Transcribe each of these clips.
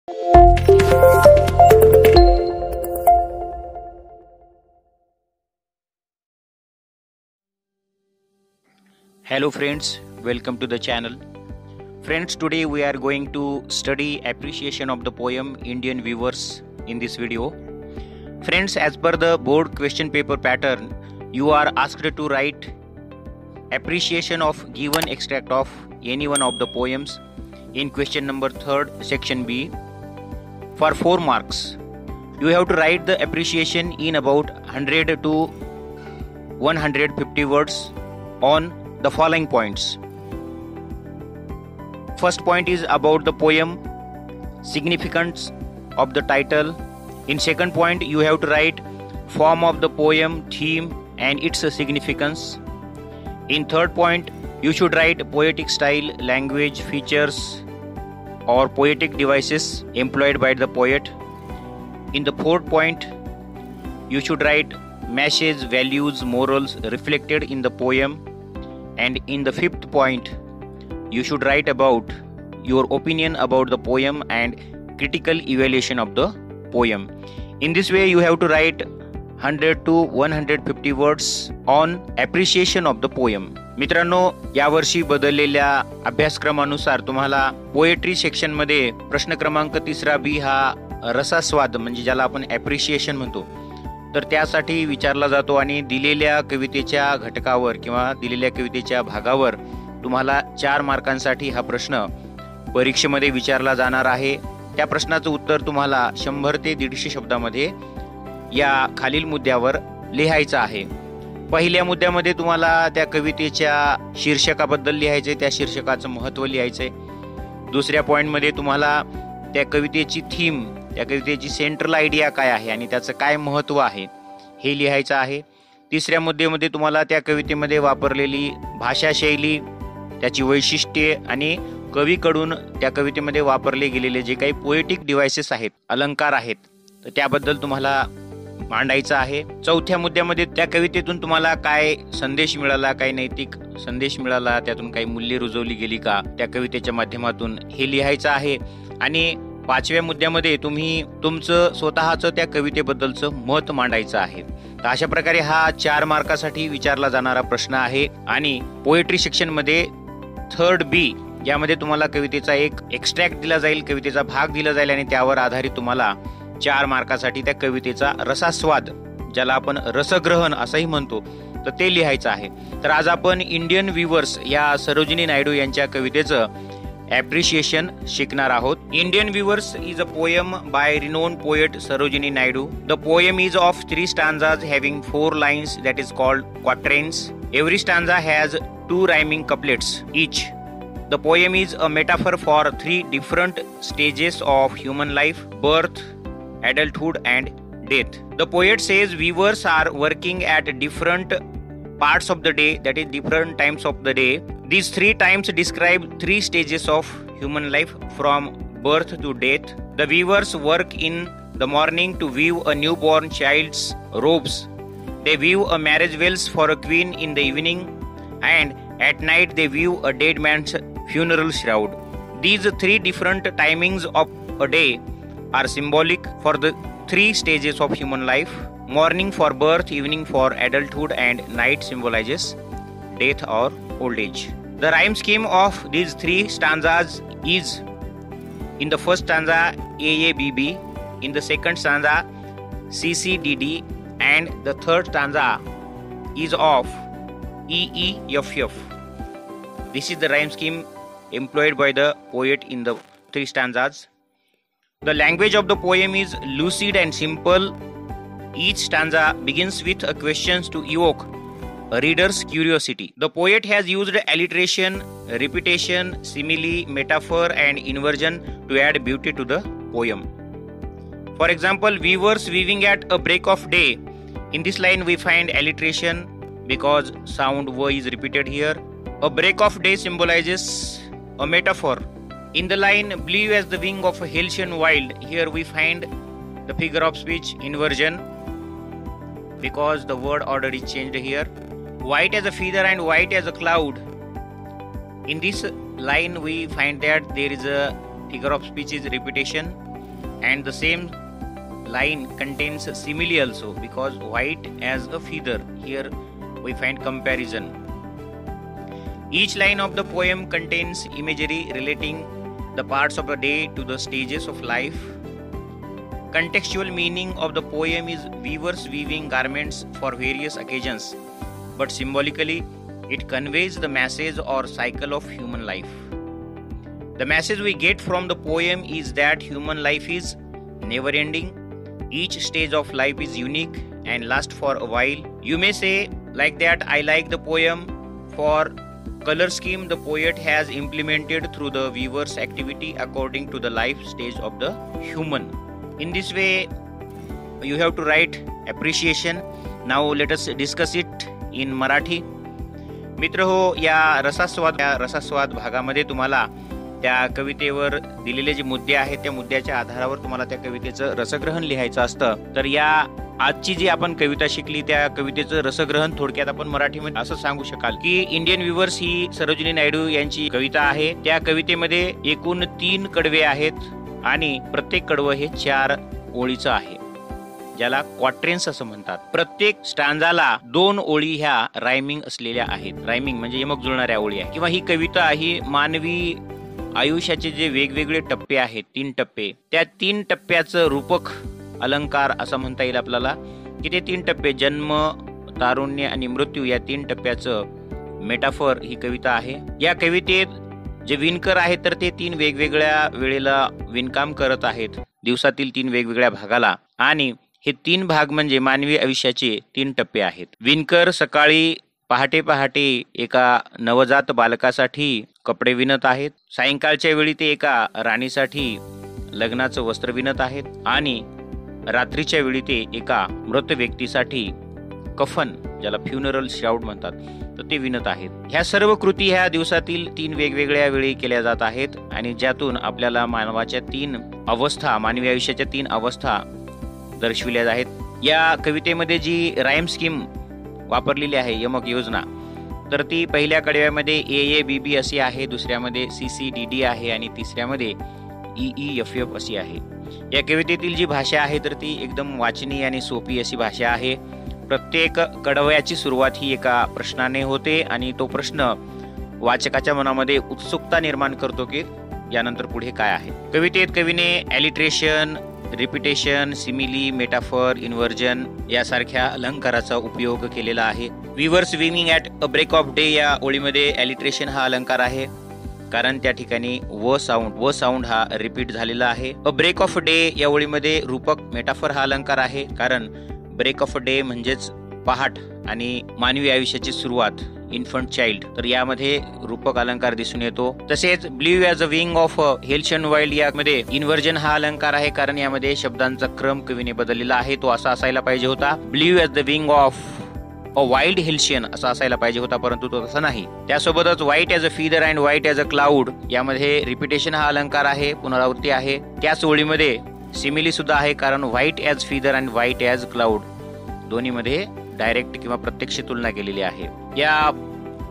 Hello friends, welcome to the channel. Friends, today we are going to study appreciation of the poem Indian Weavers in this video. Friends, as per the board question paper pattern, you are asked to write appreciation of given extract of any one of the poems in question number 3rd, section B. For 4 marks, you have to write the appreciation in about 100 to 150 words on the following points. First point is about the poem, significance of the title. In second point, you have to write form of the poem, theme and its significance. In third point, you should write poetic style, language, features or poetic devices employed by the poet. In the fourth point, you should write message, values, morals reflected in the poem. And in the fifth point, you should write about your opinion about the poem and critical evaluation of the poem. In this way, you have to write 100 to 150 words on appreciation of the poem. मित्रांनो, यावर्षी बदललेल्या अभ्यासक्रमानुसार तुम्हाला poetry section मध्ये प्रश्न क्रमांक 3 बी हा रसास्वाद म्हणजे ज्याला आपण ॲप्रिशिएशन म्हणतो, तर त्यासाठी विचारला जातो आणि दिलेल्या कवितेच्या घटकावर किंवा दिलेल्या कवितेच्या भागावर तुम्हाला 4 मार्कांसाठी हा प्रश्न परीक्षेमध्ये विचारला जाणार आहे. त्या प्रश्नाचं उत्तर तुम्हाला 100 ते 150 शब्दामध्ये या खालील मुद्द्यावर लिहायचं आहे. पहिल्या मुद्द्यामध्ये तुम्हाला त्या कवितेच्या शीर्षकाबद्दल लिहायचे, त्या शीर्षकाचं महत्त्व लिहायचे. दुसऱ्या पॉईंटमध्ये तुम्हाला त्या कवितेची थीम, त्या कवितेची सेंट्रल आयडिया काय आहे आणि त्याचं काय महत्त्व आहे हे लिहायचं आहे. तिसऱ्या मुद्द्यामध्ये तुम्हाला त्या कवितेमध्ये वापरलेली भाषाशैली, त्याची वैशिष्ट्ये आणि कवीकडून त्या कवितेमध्ये वापरले गेलेले जे काही पोएटिक डिव्हाइसेस आहेत, अलंकार आहेत, तर त्याबद्दल तुम्हाला मांडायचं आहे. चौथ्या मुद्द्यामध्ये त्या कवितेतून तुम्हाला काय संदेश मिळाला, काय नैतिक संदेश मिळाला, त्यातून काही मूल्ये रुजवली गेली का त्या कवितेच्या माध्यमातून हे लिहायचं आहे. आणि 5व्या मुद्द्यामध्ये तुम्ही तुमचं स्वतःचं त्या कवितेबद्दलचं मत मांडायचं आहे. तर अशा प्रकारे हा 4 मार्कासाठी विचारला जाणारा प्रश्न आहे. आणि पोएट्री सेक्शन मध्ये 3rd बी यामध्ये तुम्हाला कवितेचा एक एक्स्ट्रॅक्ट दिला जाईल, कवितेचा भाग दिला जाईल आणि त्यावर आधारित तुम्हाला 4 मार्कासाठी त्या कवितेचा रसास्वाद, ज्याला आपण रसग्रहण असंही म्हणतो, तर ते लिहायचं आहे. तर आज आपण इंडियन वीवर्स या सरोजिनी नायडू यांच्या कवितेचं appreciation शिकणार आहोत. Indian Weavers is a poem by renowned poet Sarojini Naidu. The poem is of 3 stanzas having 4 lines that is called quatrains. Every stanza has 2 rhyming couplets each. The poem is a metaphor for 3 different stages of human life: birth, adulthood and death. The poet says weavers are working at different parts of the day, that is different times of the day. These 3 times describe 3 stages of human life from birth to death. The weavers work in the morning to weave a newborn child's robes. They weave a marriage veils for a queen in the evening, and at night they weave a dead man's funeral shroud. These 3 different timings of a day are symbolic for the 3 stages of human life. Morning for birth, evening for adulthood and night symbolizes death or old age. The rhyme scheme of these 3 stanzas is: in the first stanza AABB, in the second stanza CCDD, and the third stanza is of EEFF. This is the rhyme scheme employed by the poet in the 3 stanzas. The language of the poem is lucid and simple. Each stanza begins with a question to evoke a reader's curiosity. The poet has used alliteration, repetition, simile, metaphor and inversion to add beauty to the poem. For example, weavers weaving at a break of day. In this line we find alliteration because sound V is repeated here. A break of day symbolizes a metaphor. In the line blue as the wing of a Halcyon wild, here we find the figure of speech inversion because the word order is changed here. White as a feather and white as a cloud. In this line we find that there is a figure of speech is repetition. and the same line contains simile also, because white as a feather. Here we find comparison. Each line of the poem contains imagery relating the parts of the day to the stages of life. Contextual meaning of the poem is weavers weaving garments for various occasions, but symbolically it conveys the message or cycle of human life. The message we get from the poem is that human life is never ending. Each stage of life is unique and lasts for a while. You may say like that, I like the poem for color scheme the poet has implemented through the weaver's activity according to the life stage of the human. In this way, you have to write appreciation. Now let us discuss it in Marathi. मित्र हो, या रसास्वाद भागामध्ये तुम्हाला त्या कवितेवर दिलेले जे मुद्दे आहेत त्या मुद्द्याच्या आधारावर तुम्हाला त्या कवितेचं रसग्रहण लिहायचं असतं. तर या आजची जी आपण कविता शिकली त्या कवितेचं रसग्रहण थोडक्यात आपण मराठीमध्ये असं सांगू शकाल की इंडियन व्ह्यूवर्स ही सरोजिनी नायडू यांची कविता आहे. त्या कवितेमध्ये एकूण 3 कडवे आहेत आणि प्रत्येक कडवं हे 4 ओळीचं आहे, ज्याला क्वाट्रेन्स असं म्हणतात. प्रत्येक स्टांजाला 2 ओळी ह्या रायमिंग असलेल्या आहेत. रायमिंग म्हणजे यमक जुळणाऱ्या ओळी आहे. किंवा ही कविता ही मानवी आयुष्याचे जे वेगवेगळे टप्पे आहेत, 3 टप्पे, त्या 3 टप्प्याचं रूपक अलंकार असं म्हणता येईल आपल्याला की ते 3 टप्पे जन्म, तारुण्य आणि मृत्यू या 3 टप्प्याचं मेटाफर ही कविता आहे. या कवितेत जे विणकर आहेत तर ते 3 वेगवेगळ्या वेळेला विणकाम करत आहेत, दिवसातील 3 वेगवेगळ्या भागाला, आणि हे 3 भाग म्हणजे मानवी आयुष्याचे 3 टप्पे आहेत. विणकर सकाळी पहाटे एका नवजात बालकासाठी कपडे विणत आहेत. सायंकाळच्या वेळी ते एका राणीसाठी लग्नाचं वस्त्र विणत आहेत आणि रात्रीच्या वेळी ते एका मृत व्यक्तीसाठी कफन, ज्याला फ्युनरल शाऊट म्हणतात, तर ते विणत आहेत. ह्या सर्व कृती ह्या दिवसातील 3 वेगवेगळ्या वेळी केल्या जात आहेत आणि ज्यातून आपल्याला मानवाच्या 3 अवस्था, मानवी आयुष्याच्या 3 अवस्था दर्शविल्या आहेत. या कवितेमध्ये जी राईम स्कीम वापरलेली आहे, यमक योजना, तर ती पहिल्या कडव्यामध्ये AABB अशी आहे, दुसऱ्यामध्ये CCDD आहे आणि तिसऱ्यामध्ये EEFF अशी आहे. या कवितेतील जी भाषा आहे तर ती एकदम वाचनीय आणि सोपी अशी भाषा आहे. प्रत्येक कडव्याची सुरुवात ही एका प्रश्नाने होते आणि तो प्रश्न वाचकाच्या मनामध्ये उत्सुकता निर्माण करतो की यानंतर पुढे काय आहे. कवितेत कवीने alliteration, repetition, simile, metaphor, inversion यासारख्या अलंकाराचा उपयोग केलेला आहे. Weavers winging at a break of day या ओळीमध्ये ॲलिट्रेशन हा अलंकार आहे, कारण त्या ठिकाणी व साऊंड हा रिपीट झालेला आहे. अ ब्रेक ऑफ डे या ओळीमध्ये रूपक मेटाफर हा अलंकार आहे, कारण ब्रेक ऑफ डे म्हणजेच पहाट आणि मानवी आयुष्याची सुरुवात, इन्फंट चाइल्ड, तर यामध्ये रूपक अलंकार दिसून येतो. तसेच blue as a wing of halcyon wild यामध्ये इन्व्हर्जन हा अलंकार आहे, कारण यामध्ये शब्दांचा क्रम कवीने बदललेला आहे. तो असा असायला पाहिजे होता, blue as the wing of a wild halcyon असा असायला पाहिजे होता, परंतु तो तसा नाही. त्यासोबतच white as a feather and white as a cloud यामध्ये रिपिटेशन हा अलंकार आहे, पुनरावृत्ती आहे. त्याच ओळीमध्ये सिमिली सुद्धा आहे, कारण white as feather and white as cloud दोन्हीमध्ये डायरेक्ट किंवा प्रत्यक्ष तुलना केलेली आहे. या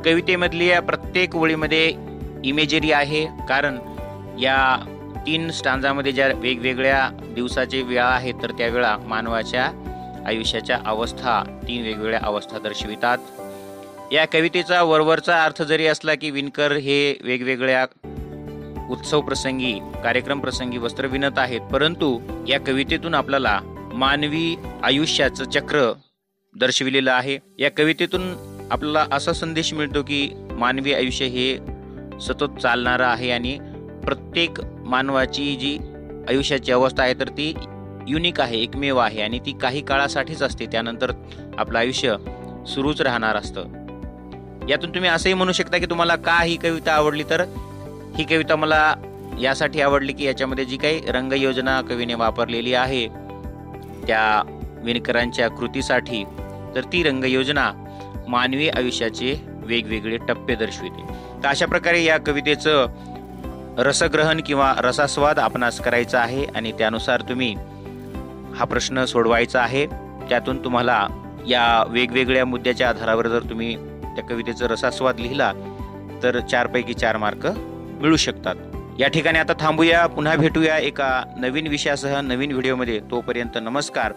कवितेमधल्या प्रत्येक ओळीमध्ये इमेजरी आहे, कारण या 3 स्टांजामध्ये ज्या वेगवेगळ्या दिवसाचे वेळा आहेत तर त्या वेळा मानवाच्या आयुष्याच्या अवस्था, 3 वेगवेगळ्या अवस्था दर्शवितात. या कवितेचा वरवरचा अर्थ जरी असला की विणकर हे वेगवेगळ्या उत्सव प्रसंगी, कार्यक्रम प्रसंगी वस्त्र विणत आहेत, परंतु या कवितेतून आपल्याला मानवी आयुष्याचं चक्र दर्शविलेलं आहे. या कवितेतून आपल्याला असा संदेश मिळतो की मानवी आयुष्य हे सतत चालणारं आहे आणि प्रत्येक मानवाची जी आयुष्याची अवस्था आहे तर ती युनिक आहे, एकमेव आहे आणि ती काही काळासाठीच असते, त्यानंतर आपलं आयुष्य सुरूच राहणार असतं. यातून तुम्ही असंही म्हणू शकता की तुम्हाला का ही कविता आवडली, तर ही कविता मला यासाठी आवडली की याच्यामध्ये जी काही रंगयोजना कवीने वापरलेली आहे त्या विणकरांच्या कृतीसाठी, तर ती रंगयोजना मानवी आयुष्याचे वेगवेगळे टप्पे दर्शविते. तर अशा प्रकारे या कवितेचं रसग्रहण किंवा रसास्वाद आपणास करायचा आहे आणि त्यानुसार तुम्ही हा प्रश्न सोडवायचा आहे. त्यातून तुम्हाला या वेगवेगळ्या मुद्द्याच्या आधारावर जर तुम्ही त्या कवितेचा रसास्वाद लिहिला तर 4 पैकी 4 मार्क मिळू शकतात. या ठिकाणी आता थांबूया, पुन्हा भेटूया एका नवीन विषयासह नवीन व्हिडिओमध्ये. तोपर्यंत नमस्कार.